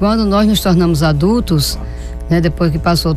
quando nós nos tornamos adultos, né, depois que passou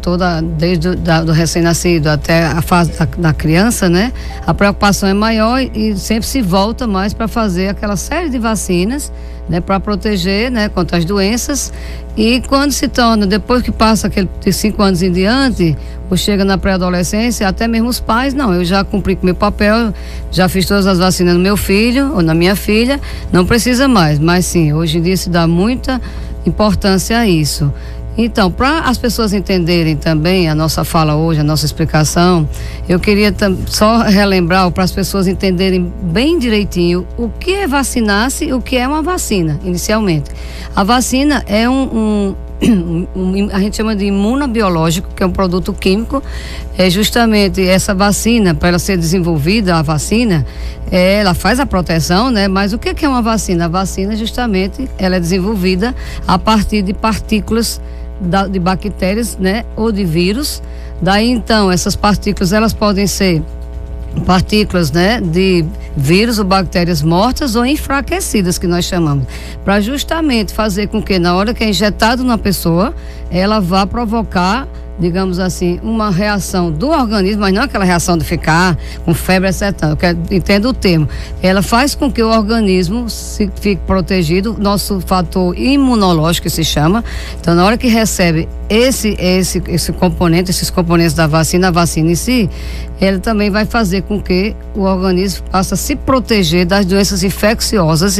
desde do recém-nascido até a fase da criança, né, a preocupação é maior e sempre se volta mais para fazer aquela série de vacinas, né, para proteger, né, contra as doenças. E quando se torna, depois que passa aquele de 5 anos em diante, ou chega na pré-adolescência, até mesmo os pais, não, eu já cumpri com meu papel, já fiz todas as vacinas no meu filho ou na minha filha, não precisa mais. Mas sim, hoje em dia se dá muita importância a isso. Então, para as pessoas entenderem também a nossa fala hoje, a nossa explicação, eu queria só relembrar, para as pessoas entenderem bem direitinho o que é vacinar-se e o que é uma vacina, inicialmente. A vacina é a gente chama de imunobiológico, que é um produto químico. É justamente essa vacina, para ela ser desenvolvida, a vacina, ela faz a proteção, né? Mas o que é uma vacina? A vacina, justamente, ela é desenvolvida a partir de partículas de bactérias, né? Ou de vírus. Daí, então, essas partículas, elas podem ser partículas, né, de vírus ou bactérias mortas ou enfraquecidas, que nós chamamos, para justamente fazer com que na hora que é injetado na pessoa, ela vá provocar, digamos assim, uma reação do organismo, mas não aquela reação de ficar com febre, etc. Entendo o termo. Ela faz com que o organismo fique protegido, nosso fator imunológico, que se chama. Então, na hora que recebe esse componente, esses componentes da vacina, a vacina em si, ele também vai fazer com que o organismo passe a se proteger das doenças infecciosas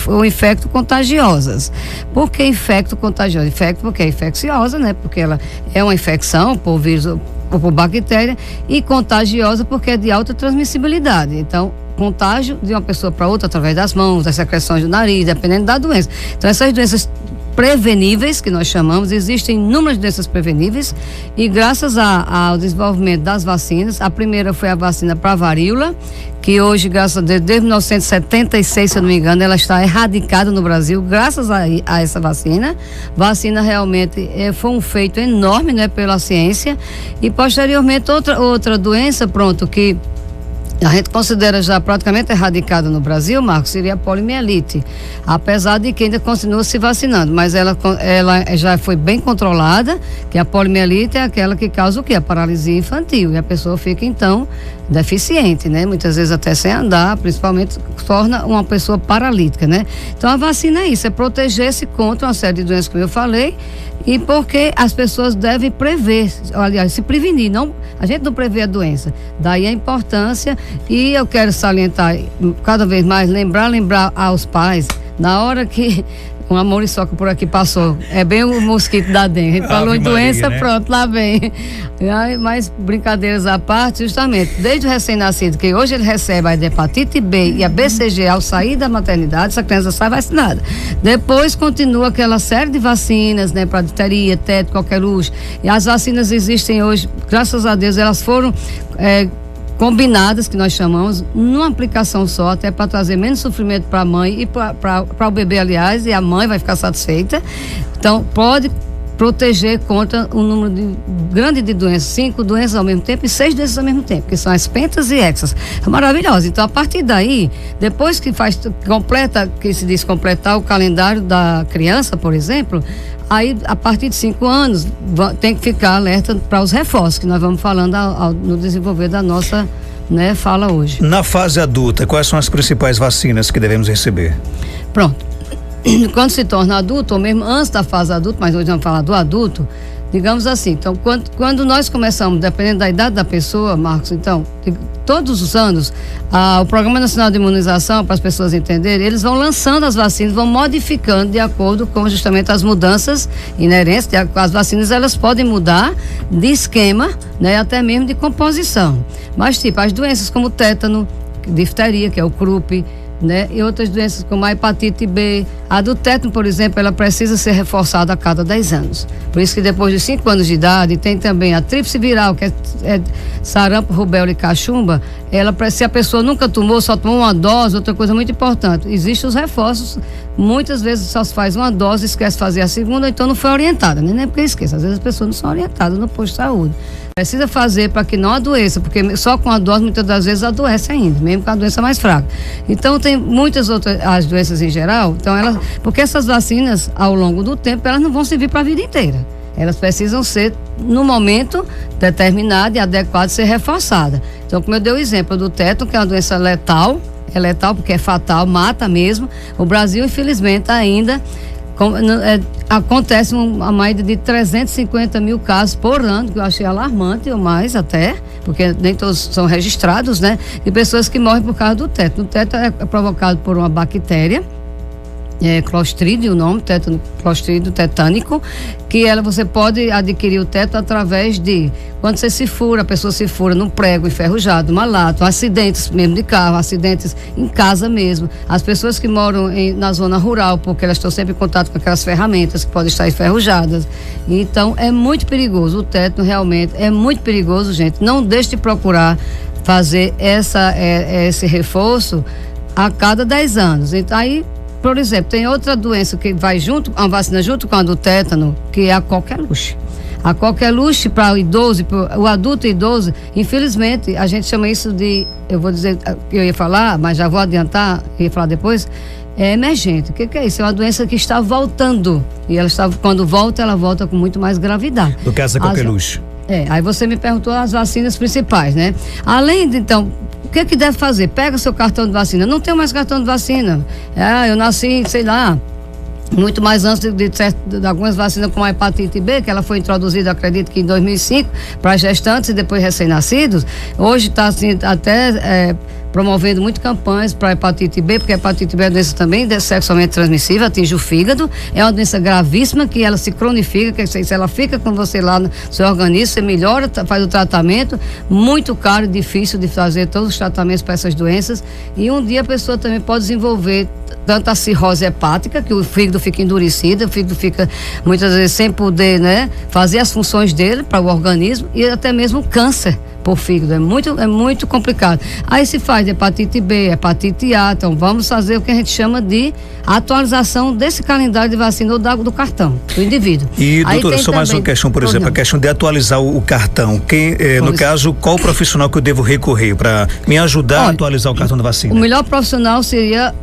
ou infecto-contagiosas. Por que infecto-contagiosa? Infecto porque é infecciosa, né? Porque ela é uma infecção por vírus ou por bactéria, e contagiosa porque é de alta transmissibilidade. Então, contágio de uma pessoa para outra através das mãos, das secreções do nariz, dependendo da doença. Então, essas doenças preveníveis, que nós chamamos, existem inúmeras doenças preveníveis, e graças ao desenvolvimento das vacinas, a primeira foi a vacina para a varíola, que hoje, graças a Deus, desde 1976, se eu não me engano, ela está erradicada no Brasil, graças a essa vacina. Vacina realmente foi um feito enorme, né, pela ciência. E posteriormente outra doença, que a gente considera já praticamente erradicada no Brasil, Marcos, seria a poliomielite, apesar de que ainda continua se vacinando, mas ela já foi bem controlada, que a poliomielite é aquela que causa o quê? A paralisia infantil, e a pessoa fica, então, deficiente, né? Muitas vezes até sem andar, principalmente torna uma pessoa paralítica, né? Então, a vacina é isso, é proteger-se contra uma série de doenças, como eu falei, e porque as pessoas devem prever, aliás, se prevenir, a gente não prevê a doença, daí a importância. E eu quero salientar cada vez mais, lembrar aos pais, na hora que uma muriçoca por aqui passou, é bem o mosquito da dengue, a gente falou em doença, né? Pronto, lá vem. Mas brincadeiras à parte, justamente, desde o recém-nascido, que hoje ele recebe a hepatite B e a BCG ao sair da maternidade, essa criança sai vacinada. Depois continua aquela série de vacinas, né, para difteria, tétano, coqueluche, e as vacinas existem hoje, graças a Deus, elas foram combinadas, que nós chamamos, numa aplicação só, até para trazer menos sofrimento para a mãe e para o bebê, aliás, e a mãe vai ficar satisfeita. Então, pode proteger contra um número grande de doenças, 5 doenças ao mesmo tempo e 6 doenças ao mesmo tempo, que são as pentas e hexas. É maravilhoso. Então, a partir daí, depois que que se diz completar o calendário da criança, por exemplo, aí, a partir de 5 anos, tem que ficar alerta para os reforços, que nós vamos falando no desenvolver da nossa, né, fala hoje. Na fase adulta, quais são as principais vacinas que devemos receber? Pronto. Quando se torna adulto, ou mesmo antes da fase adulta, mas hoje vamos falar do adulto, digamos assim, então, quando nós começamos, dependendo da idade da pessoa, Marcos, então, todos os anos, o Programa Nacional de Imunização, para as pessoas entenderem, eles vão lançando as vacinas, vão modificando de acordo com justamente as mudanças inerentes. As vacinas, elas podem mudar de esquema, né, até mesmo de composição. Mas, tipo, as doenças como tétano, difteria, que é o croup, né? E outras doenças como a hepatite B, a do tétano, por exemplo, ela precisa ser reforçada a cada 10 anos. Por isso que depois de 5 anos de idade tem também a tríplice viral, que é sarampo, rubéola e cachumba. Se a pessoa nunca tomou, só tomou uma dose, outra coisa muito importante, existem os reforços. Muitas vezes só se faz uma dose, esquece de fazer a segunda, então não foi orientada, né? Nem porque esquece, às vezes as pessoas não são orientadas no posto de saúde. precisa fazer para que não adoeça, porque só com a dose muitas das vezes adoece ainda, mesmo com a doença mais fraca. Então tem muitas outras, as doenças em geral, então porque essas vacinas ao longo do tempo elas não vão servir para a vida inteira. Elas precisam ser, no momento determinado e adequado, ser reforçadas. Então, como eu dei o exemplo do tétano, que é uma doença letal, é letal porque é fatal, mata mesmo. O Brasil, infelizmente, ainda acontece a mais de 350 mil casos por ano, que eu achei alarmante, ou mais até, porque nem todos são registrados, né? De pessoas que morrem por causa do tétano. O tétano é provocado por uma bactéria, Clostridium, o nome, Clostridium tetânico, que você pode adquirir o tétano através de, quando você se fura, a pessoa se fura num prego enferrujado, uma lata, acidentes mesmo de carro, acidentes em casa mesmo, as pessoas que moram na zona rural, porque elas estão sempre em contato com aquelas ferramentas que podem estar enferrujadas, então é muito perigoso, o tétano realmente é muito perigoso, gente, não deixe de procurar fazer esse reforço a cada 10 anos, então aí, por exemplo, tem outra doença que vai junto, uma vacina junto com a do tétano, que é a coqueluche. A coqueluche para o idoso, para o adulto e idoso, infelizmente, a gente chama isso de, eu vou dizer, eu ia falar, mas já vou adiantar, ia falar depois, é emergente. O que é isso? É uma doença que está voltando. E quando volta, ela volta com muito mais gravidade. No caso da coqueluche. Aí você me perguntou as vacinas principais, né? Além de, então, o que deve fazer? Pega seu cartão de vacina. Não tenho mais cartão de vacina. Eu nasci, sei lá, muito mais antes de algumas vacinas como a hepatite B, que ela foi introduzida, acredito que em 2005, para gestantes e depois recém-nascidos. Hoje está assim, até promovendo muito campanhas para hepatite B, porque a hepatite B é uma doença também sexualmente transmissível, atinge o fígado, é uma doença gravíssima que ela se cronifica, que se ela fica com você lá no seu organismo, você melhora, faz o tratamento, muito caro e difícil de fazer todos os tratamentos para essas doenças, e um dia a pessoa também pode desenvolver tanto a cirrose hepática, que o fígado fica endurecido, o fígado fica muitas vezes sem poder, né, fazer as funções dele para o organismo, e até mesmo câncer por fígado, é muito complicado. Aí se faz hepatite B, hepatite A, então vamos fazer o que a gente chama de atualização desse calendário de vacina ou do cartão do indivíduo. E doutora, só mais uma questão, por exemplo, a questão de atualizar o cartão, no caso, qual profissional que eu devo recorrer para me ajudar a atualizar o cartão da vacina? O melhor profissional seria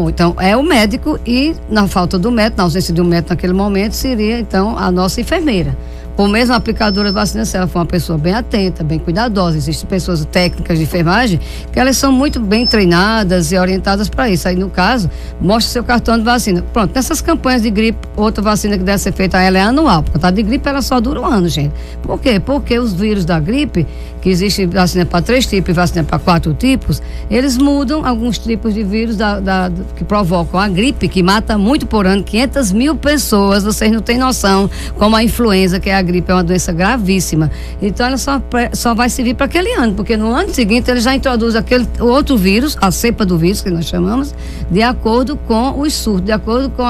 então é o médico, e na falta do médico, na ausência de um médico naquele momento, seria então a nossa enfermeira. Ou mesmo a aplicadora de vacina, se ela for uma pessoa bem atenta, bem cuidadosa. Existem pessoas técnicas de enfermagem que elas são muito bem treinadas e orientadas para isso. Aí, no caso, mostra seu cartão de vacina. Pronto, nessas campanhas de gripe, outra vacina que deve ser feita, ela é anual. Porque a de gripe, ela só dura um ano, gente. Por quê? Porque os vírus da gripe, que existe vacina para 3 tipos e vacina para 4 tipos, eles mudam alguns tipos de vírus que provocam a gripe, que mata muito por ano, 500 mil pessoas. Vocês não têm noção como a influenza, que é a gripe, é uma doença gravíssima. Então ela só vai servir para aquele ano, porque no ano seguinte ele já introduz aquele outro vírus, a cepa do vírus que nós chamamos, de acordo com os surtos, de acordo com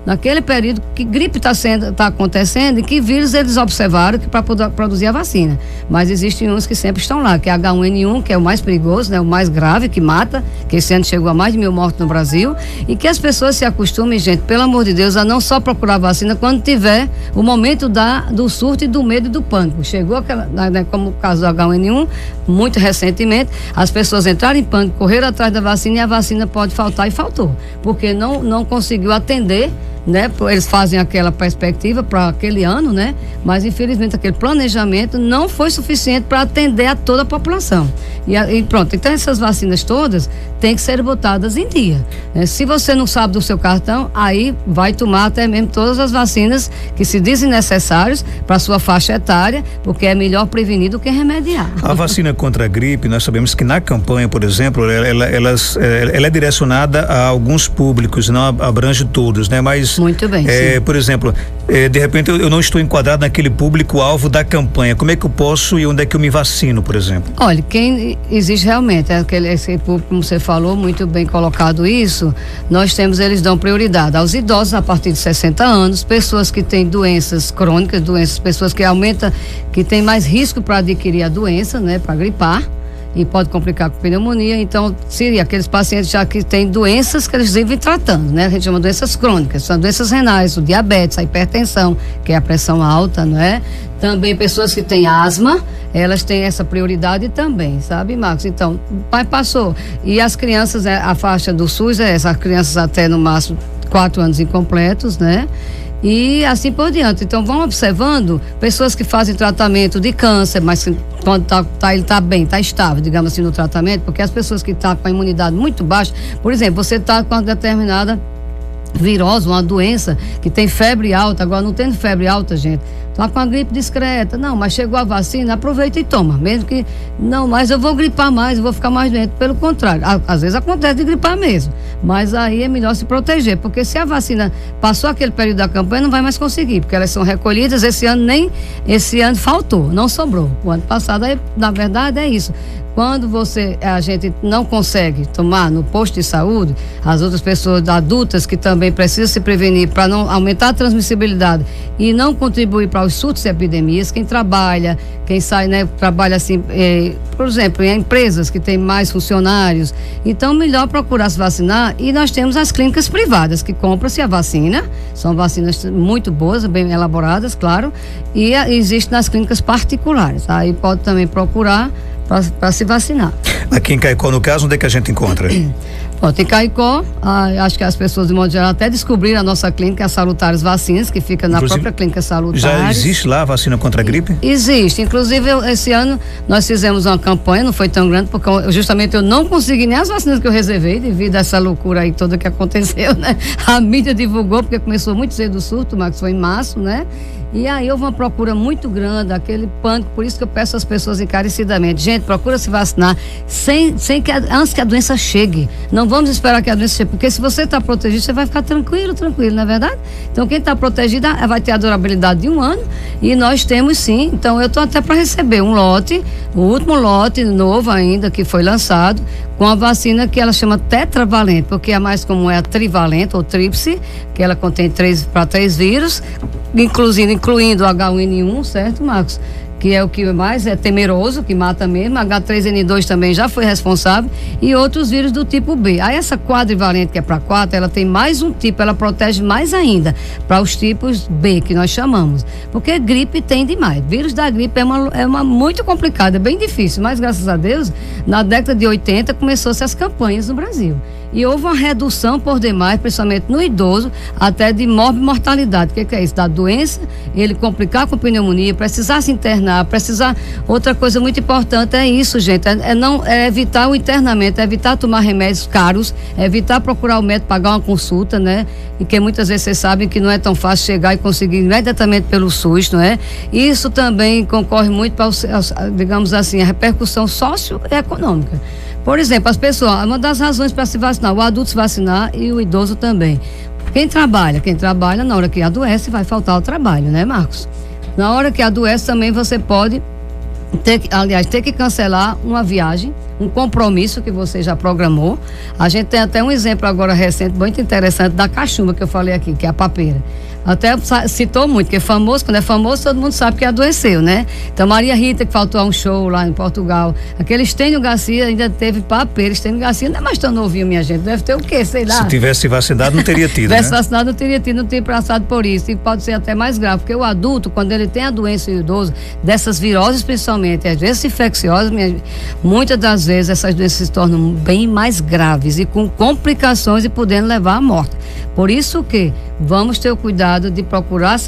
naquele período que gripe está acontecendo e que vírus eles observaram para poder produzir a vacina. Mas existem uns que sempre estão lá, que é H1N1, que é o mais perigoso, né, o mais grave, que mata, que esse ano chegou a mais de 1.000 mortos no Brasil, e que as pessoas se acostumem, gente, pelo amor de Deus, a não só procurar vacina quando tiver o momento do surto e do medo e do pânico. Chegou aquela, né, como o caso do H1N1, muito recentemente, as pessoas entraram em pânico, correram atrás da vacina, e a vacina pode faltar, e faltou, porque não conseguiu atender, né? Eles fazem aquela perspectiva para aquele ano, né? Mas infelizmente aquele planejamento não foi suficiente para atender a toda a população. E pronto, então essas vacinas todas têm que ser botadas em dia, né? Se você não sabe do seu cartão, aí vai tomar até mesmo todas as vacinas que se dizem necessárias para sua faixa etária, porque é melhor prevenir do que remediar. A vacina contra a gripe, nós sabemos que na campanha, por exemplo, ela é direcionada a alguns públicos, não abrange todos, né? Mas muito bem, por exemplo, de repente eu não estou enquadrado naquele público-alvo da campanha. Como é que eu posso e onde é que eu me vacino, por exemplo? Olha, quem existe realmente esse público, como você falou, muito bem colocado isso, eles dão prioridade aos idosos a partir de 60 anos, pessoas que têm doenças crônicas, pessoas que têm mais risco para adquirir a doença, né, para gripar. e pode complicar com pneumonia. Então, seria aqueles pacientes já que têm doenças que eles vivem tratando, né? A gente chama de doenças crônicas, são doenças renais, o diabetes, a hipertensão, que é a pressão alta, não é? Também pessoas que têm asma, elas têm essa prioridade também, sabe, Marcos? Então, o pai passou. E as crianças, a faixa do SUS é essa, as crianças até no máximo 4 anos incompletos, né? E assim por diante. Então, vão observando pessoas que fazem tratamento de câncer, mas quando ele está bem, está estável, digamos assim, no tratamento, porque as pessoas que estão com a imunidade muito baixa, por exemplo, você está com uma determinada virose, uma doença que tem febre alta, agora não tendo febre alta, gente, tá com a gripe discreta, não, mas chegou a vacina, aproveita e toma, mesmo que, não, mas eu vou gripar mais, eu vou ficar mais doente, pelo contrário, às vezes acontece de gripar mesmo, mas aí é melhor se proteger, porque se a vacina passou aquele período da campanha, não vai mais conseguir, porque elas são recolhidas, esse ano faltou, não sobrou, o ano passado, na verdade é isso. Quando a gente não consegue tomar no posto de saúde, as outras pessoas adultas que também precisam se prevenir para não aumentar a transmissibilidade e não contribuir para os surtos e epidemias, quem trabalha, quem sai, né, trabalha assim, por exemplo, em empresas que têm mais funcionários, então melhor procurar se vacinar. E nós temos as clínicas privadas que compram-se a vacina, são vacinas muito boas, bem elaboradas, claro, e existe nas clínicas particulares, aí pode também procurar para se vacinar. Aqui em Caicó, no caso, onde é que a gente encontra? Em Caicó, acho que as pessoas, de modo geral, até descobriram a nossa clínica, a Salutares Vacinas, que fica na própria clínica Salutares. Já existe lá a vacina contra a gripe? Existe. Inclusive, esse ano, nós fizemos uma campanha, não foi tão grande, porque justamente eu não consegui nem as vacinas que eu reservei, devido a essa loucura aí toda que aconteceu, né? A mídia divulgou, porque começou muito cedo o surto, mas foi em março, né? E aí houve uma procura muito grande, aquele pânico, por isso que eu peço às pessoas encarecidamente, gente, procura se vacinar antes que a doença chegue. Não vamos esperar que a doença chegue, porque se você está protegido, você vai ficar tranquilo, não é verdade? Então quem está protegido vai ter a durabilidade de 1 ano, e nós temos sim. Então eu estou até para receber um lote, o último lote novo ainda, que foi lançado, com a vacina que ela chama tetravalente, porque a mais comum é a trivalente ou tríplice, que ela contém 3 vírus, incluindo o H1N1, certo, Marcos? Que é o que mais é temeroso, que mata mesmo. H3N2 também já foi responsável, e outros vírus do tipo B. Aí essa quadrivalente, que é para 4, ela tem mais um tipo, ela protege mais ainda para os tipos B, que nós chamamos. Porque gripe tem demais. Vírus da gripe é uma muito complicada, é bem difícil, mas graças a Deus, na década de 80 começou-se as campanhas no Brasil. E houve uma redução por demais, principalmente no idoso, até de mortalidade. O que é isso? Da doença, ele complicar com pneumonia, precisar se internar, outra coisa muito importante é isso, gente, é evitar o internamento, é evitar tomar remédios caros, é evitar procurar o médico, pagar uma consulta, né? E que muitas vezes vocês sabem que não é tão fácil chegar e conseguir imediatamente pelo SUS, não é? Isso também concorre muito para, digamos assim, a repercussão socioeconômica. Por exemplo, as pessoas, uma das razões para se vacinar, o adulto se vacinar e o idoso também. Quem trabalha, na hora que adoece, vai faltar o trabalho, né, Marcos? Na hora que adoece também você pode ter que cancelar uma viagem, um compromisso que você já programou. A gente tem até um exemplo agora recente, muito interessante, da cachumba que eu falei aqui, que é a papeira. Até citou muito, porque quando é famoso, todo mundo sabe que adoeceu, né? Então, Maria Rita, que faltou a um show lá em Portugal, aquele Estênio Garcia ainda teve papeira. Estênio Garcia não é mais tão novinho, minha gente, deve ter o quê, sei lá. Se tivesse vacinado, não teria tido, tivesse vacinado, não teria tido, não teria passado por isso, e pode ser até mais grave, porque o adulto, quando ele tem a doença, e o idoso, dessas viroses principalmente, as doenças infecciosas, muitas das vezes essas doenças se tornam bem mais graves e com complicações e podendo levar à morte. Por isso que vamos ter o cuidado de procurar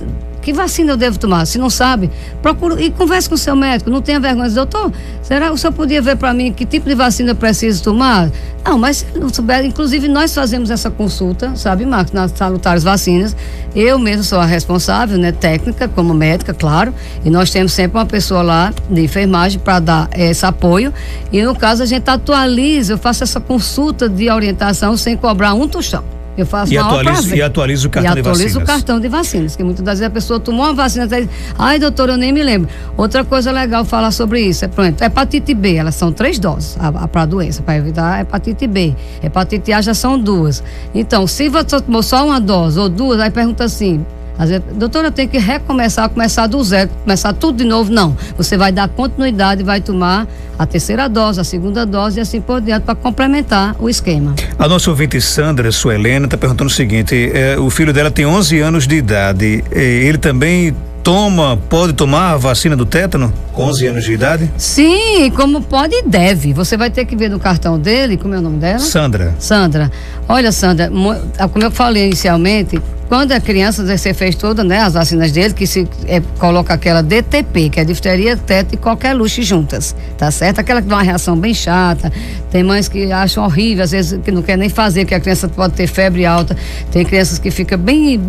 que vacina eu devo tomar. Se não sabe, procura e converse com o seu médico. Não tenha vergonha. Doutor, será que o senhor podia ver para mim que tipo de vacina eu preciso tomar? Não, mas se não souber, inclusive nós fazemos essa consulta, sabe, Marcos, nas Salutares Vacinas. Eu mesmo sou a responsável, né, técnica, como médica, claro, e nós temos sempre uma pessoa lá de enfermagem para dar esse apoio, e no caso a gente atualiza, eu faço essa consulta de orientação sem cobrar um tostão. Eu faço atualiza o cartão de vacinas. Atualiza o cartão de vacinas, que muitas das vezes a pessoa tomou uma vacina e diz, ai, doutor, eu nem me lembro. Outra coisa legal falar sobre isso, pronto, hepatite B, elas são 3 doses para a doença, para evitar a hepatite B. Hepatite A já são 2. Então, se você tomou só uma dose ou 2, aí pergunta assim, Às vezes, doutora, eu tenho que começar do zero, começar tudo de novo. Não, você vai dar continuidade e vai tomar a terceira dose, a segunda dose e assim por diante para complementar o esquema. A nossa ouvinte Sandra Suelena está perguntando o seguinte, o filho dela tem 11 anos de idade, ele também pode tomar a vacina do tétano com 11 anos de idade? Sim, como pode e deve. Você vai ter que ver no cartão dele, como é o nome dela? Sandra. Olha, Sandra, como eu falei inicialmente, quando é criança, você fez todas, né, as vacinas dele, que coloca aquela DTP, que é difteria, tétano e coqueluche juntas, tá certo? Aquela que dá uma reação bem chata, tem mães que acham horrível, às vezes que não quer nem fazer, porque a criança pode ter febre alta, tem crianças que ficam bem,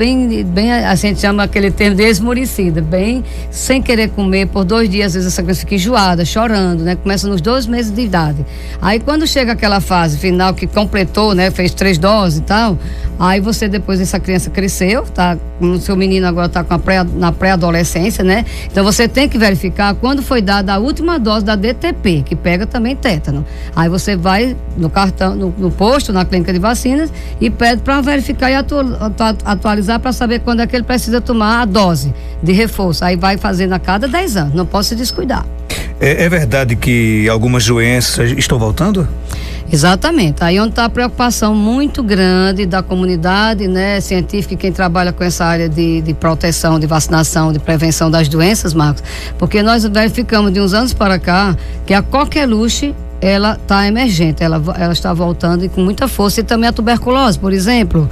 a gente chama aquele termo de esmorecida, bem, sem querer comer por 2 dias, às vezes essa criança fica enjoada, chorando, né, começa nos 2 meses de idade. Aí quando chega aquela fase final que completou, né, fez 3 doses e tal, aí você depois essa criança cresceu, tá? O seu menino agora está na pré-adolescência, né? Então você tem que verificar quando foi dada a última dose da DTP, que pega também tétano. Aí você vai no cartão, no posto, na clínica de vacinas e pede para verificar e atualizar para saber quando é que ele precisa tomar a dose de reforço. Aí vai fazendo a cada 10 anos, não pode se descuidar. É verdade que algumas doenças estão voltando? Exatamente, aí onde está a preocupação muito grande da comunidade, né, científica, quem trabalha com essa área de proteção, de vacinação, de prevenção das doenças, Marcos, porque nós verificamos de uns anos para cá que a coqueluche, ela está emergente, ela está voltando e com muita força, e também a tuberculose, por exemplo.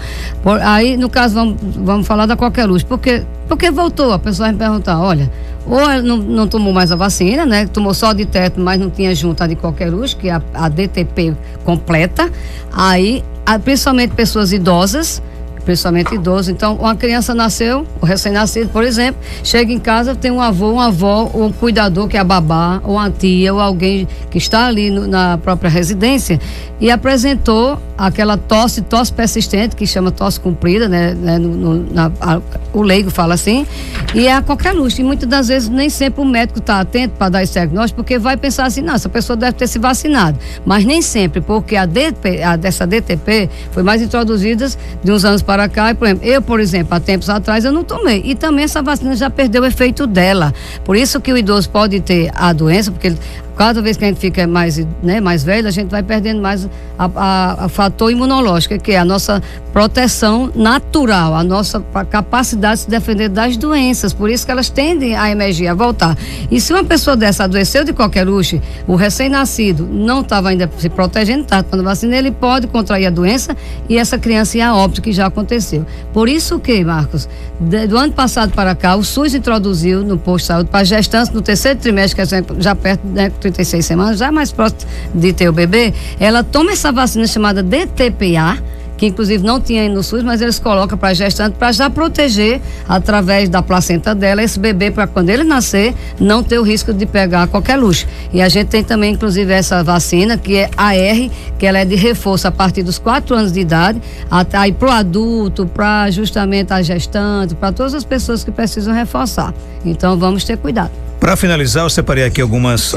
Aí, no caso, vamos falar da coqueluche, porque voltou, a pessoa vai me perguntar, olha, ou ela não tomou mais a vacina, né? Tomou só de tétano, mas não tinha junto a de coqueluche, que é a DTP completa. Aí, principalmente pessoas idosas, principalmente idosos. Então, uma criança nasceu, o recém-nascido, por exemplo, chega em casa, tem um avô, uma avó, ou um cuidador, que é a babá, ou uma tia, ou alguém que está ali na própria residência, e apresentou aquela tosse persistente, que chama tosse comprida, né? O leigo fala assim, e é a coqueluche. E muitas das vezes nem sempre o médico está atento para dar esse diagnóstico, porque vai pensar assim, não, essa pessoa deve ter se vacinado. Mas nem sempre, porque dessa DTP foi mais introduzida de uns anos para cá, e, por exemplo, há tempos atrás eu não tomei, e também essa vacina já perdeu o efeito dela. Por isso que o idoso pode ter a doença, porque cada vez que a gente fica mais velho, a gente vai perdendo mais a fator imunológico, que é a nossa proteção natural, a nossa capacidade de se defender das doenças. Por isso que elas tendem a emergir, a voltar. E se uma pessoa dessa adoeceu de coqueluche, o recém-nascido não estava ainda se protegendo, está tomando vacina, ele pode contrair a doença e essa criança ir a óbito, que já aconteceu. Por isso que, Marcos, do ano passado para cá, o SUS introduziu no posto de saúde para gestantes no 3º trimestre, que é já perto, né, 36 semanas, já mais próximo de ter o bebê, ela toma essa vacina chamada DTPA, que inclusive não tinha no SUS, mas eles colocam para a gestante para já proteger, através da placenta dela, esse bebê, para quando ele nascer, não ter o risco de pegar coqueluche. E a gente tem também, inclusive, essa vacina, que é AR, que ela é de reforço a partir dos 4 anos de idade, até aí para o adulto, para justamente a gestante, para todas as pessoas que precisam reforçar. Então, vamos ter cuidado. Para finalizar, eu separei aqui algumas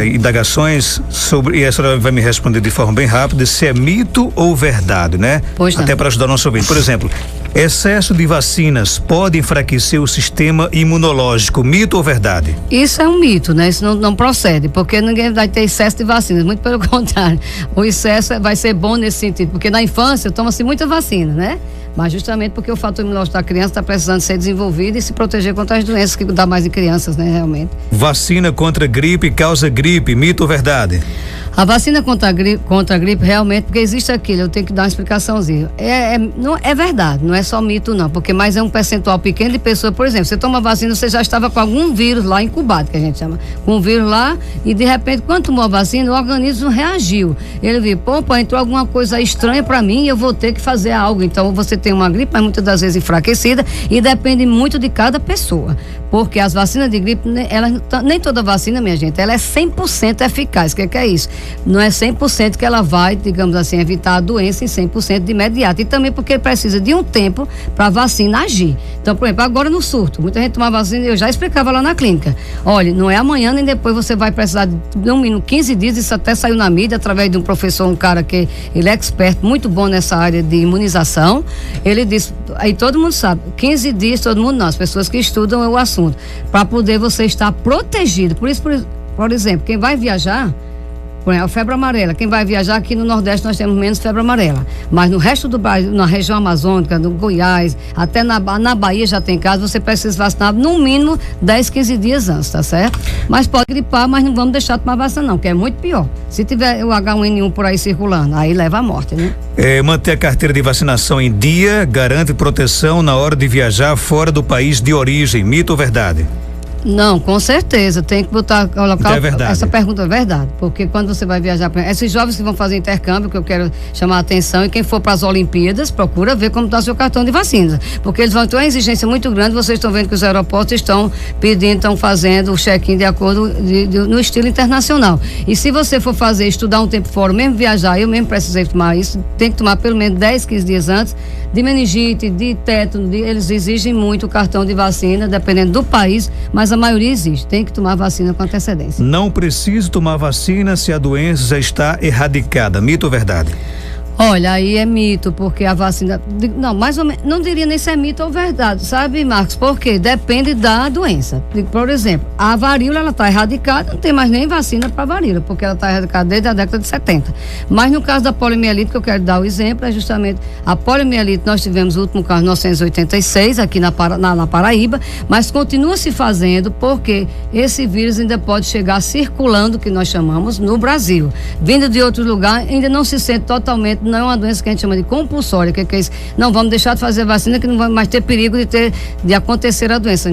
indagações sobre, e a senhora vai me responder de forma bem rápida, se é mito ou verdade, né? Até para ajudar o nosso ouvinte. Por exemplo, excesso de vacinas pode enfraquecer o sistema imunológico, mito ou verdade? Isso é um mito, né? Isso não procede, porque ninguém vai ter excesso de vacinas, muito pelo contrário. O excesso vai ser bom nesse sentido, porque na infância toma-se muita vacina, né? Mas justamente porque o fator imunológico da criança está precisando ser desenvolvido e se proteger contra as doenças que dá mais em crianças, né, realmente. Vacina contra gripe causa gripe, mito ou verdade? A vacina contra a gripe realmente, porque existe aquilo, eu tenho que dar uma explicaçãozinha. Não é verdade, não é só mito não, porque mais é um percentual pequeno de pessoas, por exemplo, você toma vacina, você já estava com algum vírus lá incubado, que a gente chama, com um vírus lá, e de repente, quando tomou a vacina, o organismo reagiu. Ele viu, entrou alguma coisa estranha para mim e eu vou ter que fazer algo. Então você tem uma gripe, mas muitas das vezes enfraquecida, e depende muito de cada pessoa, porque as vacinas de gripe, nem toda vacina, minha gente, ela é 100% eficaz. O que é isso? não é 100% que ela vai, digamos assim, evitar a doença em 100% de imediato. E também porque precisa de um tempo para a vacina agir. Então, por exemplo, agora no surto, muita gente toma vacina, eu já explicava lá na clínica. Olha, não é amanhã nem depois, você vai precisar de no mínimo 15 dias, isso até saiu na mídia através de um professor, um cara que ele é expert, muito bom nessa área de imunização. Ele disse, aí todo mundo sabe, 15 dias, todo mundo não, as pessoas que estudam o assunto, para poder você estar protegido. Por isso, por exemplo, quem vai viajar, a febre amarela, quem vai viajar aqui no Nordeste nós temos menos febre amarela, mas no resto do Brasil, na região amazônica, no Goiás, até na Bahia já tem casos, você precisa vacinar no mínimo 10, 15 dias antes, tá certo? Mas pode gripar, mas não vamos deixar de tomar vacina não, que é muito pior. Se tiver o H1N1 por aí circulando, aí leva à morte, né? Manter a carteira de vacinação em dia garante proteção na hora de viajar fora do país de origem, mito ou verdade? Não, com certeza, tem que colocar então é verdade. Essa pergunta é verdade, porque quando você vai viajar, esses jovens que vão fazer intercâmbio, que eu quero chamar a atenção, e quem for para as Olimpíadas, procura ver como está seu cartão de vacina, porque eles vão ter uma exigência muito grande. Vocês estão vendo que os aeroportos estão pedindo, estão fazendo o check-in de acordo no estilo internacional, e se você for estudar um tempo fora, mesmo viajar, eu mesmo precisei tomar isso, tem que tomar pelo menos 10, 15 dias antes, de meningite, de tétano, eles exigem muito o cartão de vacina, dependendo do país, mas a maioria existe, tem que tomar vacina com antecedência. Não preciso tomar vacina se a doença já está erradicada, mito ou verdade? Olha, aí é mito, porque a vacina, não, mais ou menos, não diria nem se é mito ou verdade, sabe, Marcos? Porque depende da doença. Por exemplo, a varíola, ela está erradicada, não tem mais nem vacina para varíola, porque ela está erradicada desde a década de 70. Mas no caso da poliomielite, que eu quero dar o exemplo, é justamente a poliomielite. Nós tivemos o último caso em 1986, aqui na Paraíba, mas continua se fazendo porque esse vírus ainda pode chegar circulando, que nós chamamos, no Brasil. Vindo de outro lugar, ainda não se sente totalmente. Não é uma doença que a gente chama de compulsória, que é isso. Não vamos deixar de fazer vacina, que não vai mais ter perigo de acontecer a doença.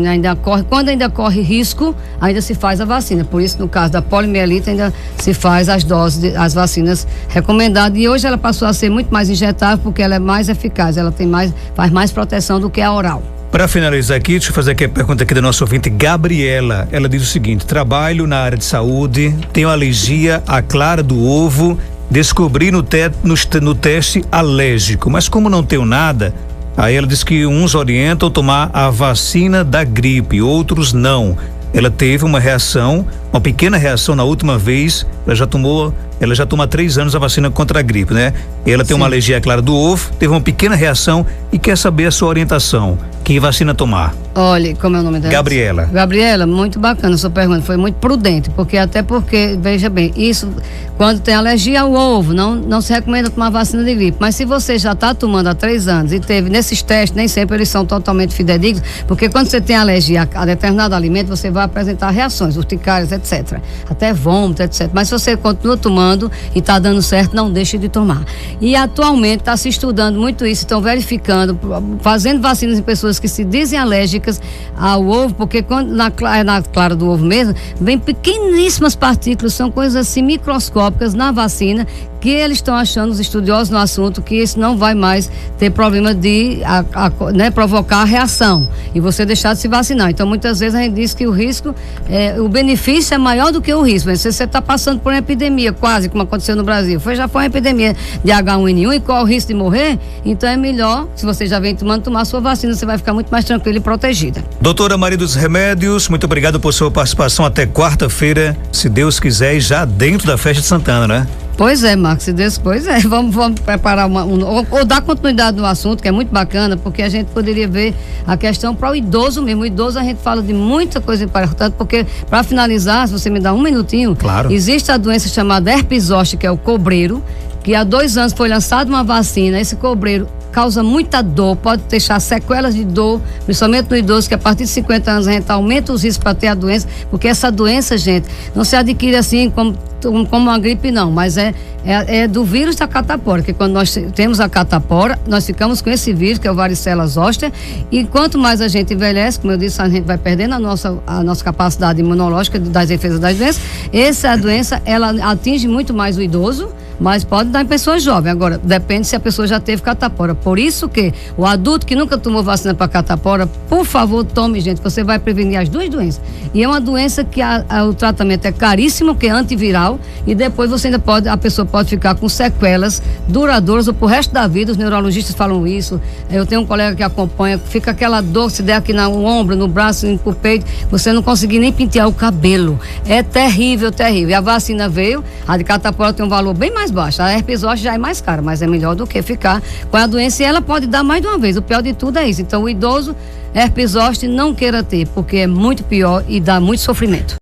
Quando ainda corre risco, ainda se faz a vacina. Por isso, no caso da poliomielite, ainda se faz as doses, as vacinas recomendadas. E hoje ela passou a ser muito mais injetável, porque ela é mais eficaz, ela faz mais proteção do que a oral. Para finalizar aqui, deixa eu fazer aqui a pergunta aqui da nossa ouvinte, Gabriela. Ela diz o seguinte: trabalho na área de saúde, tenho alergia à clara do ovo, descobri no teste alérgico, mas como não tenho nada, aí ela diz que uns orientam a tomar a vacina da gripe, outros não. Ela teve uma pequena reação na última vez, ela já toma há 3 anos a vacina contra a gripe, né? Ela tem uma alergia à clara do ovo, teve uma pequena reação e quer saber a sua orientação. Que vacina tomar? Olha, como é o nome dela? Gabriela. Gabriela, muito bacana a sua pergunta, foi muito prudente, porque veja bem, isso, quando tem alergia ao ovo, não se recomenda tomar vacina de gripe, mas se você já está tomando há 3 anos e teve nesses testes, nem sempre eles são totalmente fidedignos, porque quando você tem alergia a determinado alimento, você vai apresentar reações urticárias, etc. Até vômito, etc. Mas se você continua tomando e está dando certo, não deixe de tomar. E atualmente está se estudando muito isso, estão verificando, fazendo vacinas em pessoas que se dizem alérgicas ao ovo, porque quando na clara do ovo mesmo, vem pequeníssimas partículas, são coisas assim microscópicas na vacina, que eles estão achando, os estudiosos no assunto, que isso não vai mais ter problema de provocar a reação e você deixar de se vacinar. Então, muitas vezes a gente diz que o benefício é maior do que o risco. Se você está passando por uma epidemia, quase como aconteceu no Brasil, já foi uma epidemia de H1N1 e qual o risco de morrer, então é melhor, se você já vem tomar a sua vacina, você vai ficar muito mais tranquila e protegida. Doutora Maria dos Remédios, muito obrigado por sua participação até quarta-feira, se Deus quiser, e já dentro da festa de Santana, né? Pois é, Marcos, vamos preparar ou dar continuidade no assunto, que é muito bacana, porque a gente poderia ver a questão para o idoso mesmo. O idoso a gente fala de muita coisa importante, porque para finalizar, se você me dá um minutinho, claro. Existe a doença chamada herpes zoster, que é o cobreiro, que há 2 anos foi lançada uma vacina. Esse cobreiro causa muita dor, pode deixar sequelas de dor, principalmente no idoso, que a partir de 50 anos a gente aumenta os riscos para ter a doença, porque essa doença, gente, não se adquire assim como uma gripe, não, mas é do vírus da catapora, que quando nós temos a catapora, nós ficamos com esse vírus, que é o varicela zoster, e quanto mais a gente envelhece, como eu disse, a gente vai perdendo a nossa capacidade imunológica das defesas das doenças. Essa doença, ela atinge muito mais o idoso, mas pode dar em pessoas jovens. Agora, depende se a pessoa já teve catapora. Por isso que o adulto que nunca tomou vacina para catapora, por favor, tome, gente, você vai prevenir as duas doenças. E é uma doença que o tratamento é caríssimo, que é antiviral, e depois você ainda a pessoa pode ficar com sequelas duradouras ou pro resto da vida. Os neurologistas falam isso. Eu tenho um colega que acompanha, fica aquela dor, se der aqui no ombro, no braço, no peito, você não conseguir nem pentear o cabelo. É terrível, terrível. E a vacina veio, a de catapora tem um valor bem mais baixo. A herpes zoster já é mais cara, mas é melhor do que ficar com a doença, e ela pode dar mais de uma vez. O pior de tudo é isso. Então, o idoso, herpes zoster, não queira ter, porque é muito pior e dá muito sofrimento.